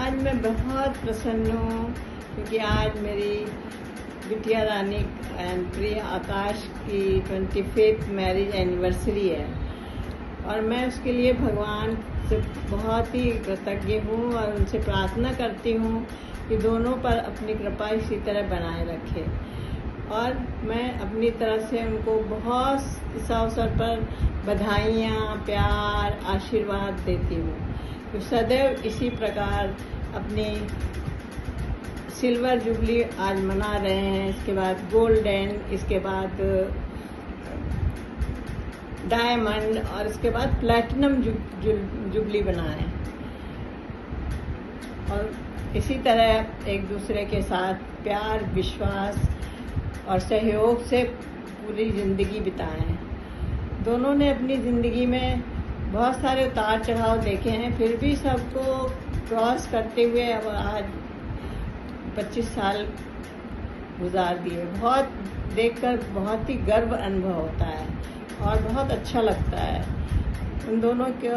आज मैं बहुत प्रसन्न हूँ क्योंकि आज मेरी बिटिया रानी एंड प्रिया आकाश की 25th मैरिज एनिवर्सरी है और मैं उसके लिए भगवान से बहुत ही कृतज्ञ हूँ और उनसे प्रार्थना करती हूँ कि दोनों पर अपनी कृपा इसी तरह बनाए रखे। और मैं अपनी तरफ से उनको बहुत इस अवसर पर बधाइयाँ, प्यार, आशीर्वाद देती हूँ कि सदैव इसी प्रकार अपनी सिल्वर जुबली आज मना रहे हैं, इसके बाद गोल्डन, इसके बाद डायमंड और इसके बाद प्लैटिनम जुबली बनाएं और इसी तरह एक दूसरे के साथ प्यार, विश्वास और सहयोग से पूरी ज़िंदगी बिताएं। दोनों ने अपनी ज़िंदगी में बहुत सारे उतार चढ़ाव देखे हैं, फिर भी सबको क्रॉस करते हुए अब आज 25 साल गुजार दिए। बहुत देखकर बहुत ही गर्व अनुभव होता है और बहुत अच्छा लगता है। उन दोनों के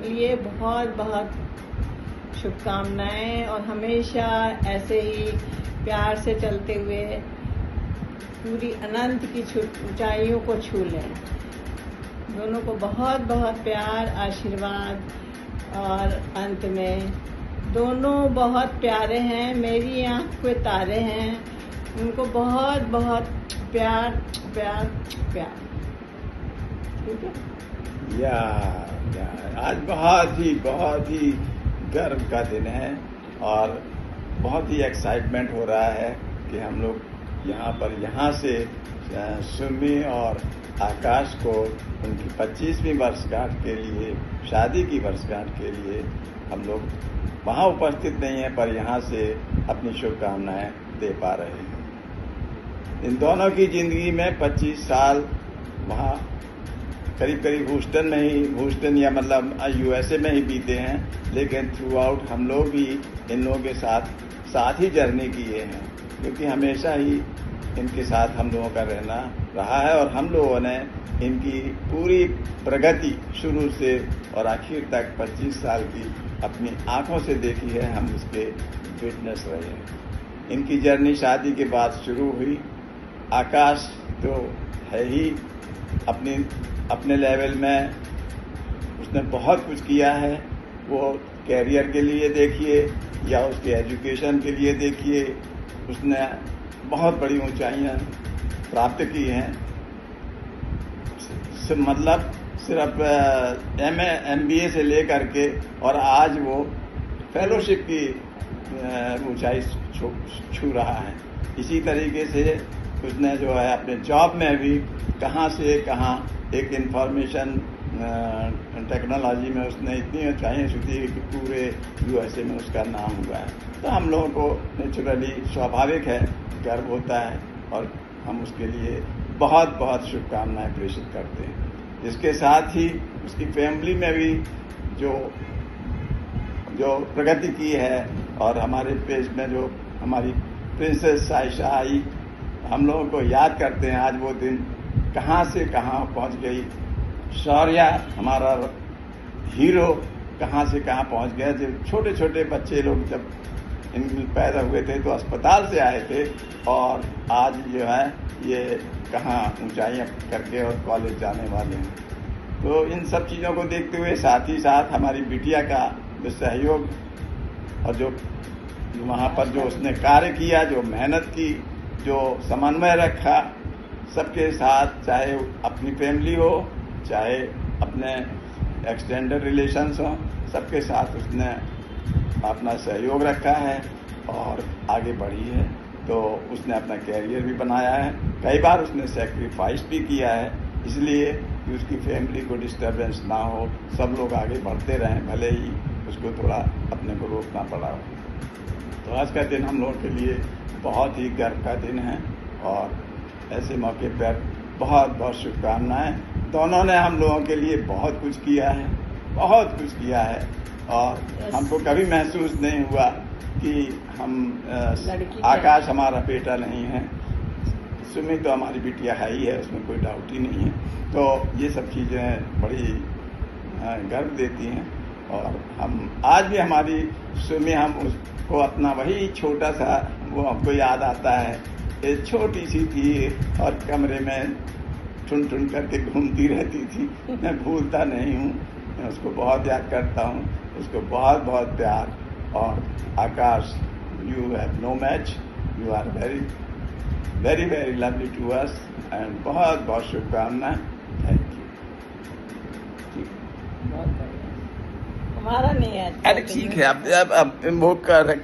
लिए बहुत बहुत शुभकामनाएं और हमेशा ऐसे ही प्यार से चलते हुए पूरी अनंत की ऊंचाइयों को छू लें। दोनों को बहुत बहुत प्यार, आशीर्वाद और अंत में दोनों बहुत प्यारे हैं, मेरी आँख पे तारे हैं। उनको बहुत बहुत प्यार प्यार प्यार। ठीक है? या आज बहुत ही गर्व का दिन है और बहुत ही एक्साइटमेंट हो रहा है कि हम लोग यहाँ से सुमी और आकाश को उनकी 25वीं वर्षगांठ के लिए, शादी की वर्षगांठ के लिए हम लोग वहाँ उपस्थित नहीं हैं पर यहाँ से अपनी शुभकामनाएं दे पा रहे हैं। इन दोनों की जिंदगी में 25 साल वहाँ करीब ह्यूस्टन या मतलब यूएसए में ही बीते हैं, लेकिन थ्रू आउट हम लोग भी इन लोगों के साथ ही जर्नी किए हैं क्योंकि हमेशा ही इनके साथ हम लोगों का रहना रहा है और हम लोगों ने इनकी पूरी प्रगति शुरू से और आखिर तक 25 साल की अपनी आंखों से देखी है। हम इसके विटनेस रहे हैं। इनकी जर्नी शादी के बाद शुरू हुई। आकाश तो है ही अपने लेवल में, उसने बहुत कुछ किया है। वो कैरियर के लिए देखिए या उसके एजुकेशन के लिए देखिए, उसने बहुत बड़ी ऊंचाइयां प्राप्त की हैं। मतलब सिर्फ MBA से लेकर के और आज वो फेलोशिप की ऊंचाई छू रहा है। इसी तरीके से उसने जो है अपने जॉब में भी कहां से कहां एक इंफॉर्मेशन टेक्नोलॉजी में उसने इतनी ऊंचाइयां छू दी कि पूरे USA में उसका नाम हुआ है। तो हम लोगों को नेचुरली स्वाभाविक है, गर्व होता है और हम उसके लिए बहुत बहुत शुभकामनाएं प्रेषित करते हैं। इसके साथ ही उसकी फैमिली में भी जो प्रगति की है और हमारे पेज में जो हमारी प्रिंसेस आयशा आई, हम लोगों को याद करते हैं आज वो दिन कहाँ से कहाँ पहुँच गई। शौर्या हमारा हीरो कहाँ से कहाँ पहुँच गया। जब छोटे छोटे बच्चे लोग जब इनमें पैदा हुए थे तो अस्पताल से आए थे और आज जो है ये कहाँ ऊंचाइयाँ करके और कॉलेज जाने वाले हैं। तो इन सब चीज़ों को देखते हुए साथ ही साथ हमारी बिटिया का जो सहयोग और जो वहाँ पर जो उसने कार्य किया, जो मेहनत की, जो समन्वय रखा सबके साथ, चाहे अपनी फैमिली हो चाहे अपने एक्सटेंडेड रिलेशंस हो, सबके साथ उसने अपना सहयोग रखा है और आगे बढ़ी है। तो उसने अपना कैरियर भी बनाया है, कई बार उसने सेक्रीफाइस भी किया है, इसलिए कि उसकी फैमिली को डिस्टर्बेंस ना हो, सब लोग आगे बढ़ते रहें, भले ही उसको थोड़ा अपने को रोकना पड़ा हो। तो आज का दिन हम लोगों के लिए बहुत ही गर्व का दिन है और ऐसे मौके पर बहुत बहुत शुभकामनाएं। दोनों ने हम लोगों के लिए बहुत कुछ किया है और हमको कभी महसूस नहीं हुआ कि हम आकाश हमारा बेटा नहीं है। सुमी तो हमारी बिटिया है ही है, उसमें कोई डाउट ही नहीं है। तो ये सब चीज़ें बड़ी गर्व देती हैं और हम आज भी हमारी सुमी हम उसको अपना वही छोटा सा वो हमको याद आता है। ये छोटी सी थी और कमरे में टुन टुन करके घूमती रहती थी। मैं भूलता नहीं हूँ, मैं उसको बहुत याद करता हूँ। उसको बहुत बहुत प्यार। और Akash, you have no match, you are very very very lovely to us and बहुत बहुत शुभकामनाएं। Thank you. बहुत बढ़िया। हमारा नहीं है। अरे ठीक है, अब वो कर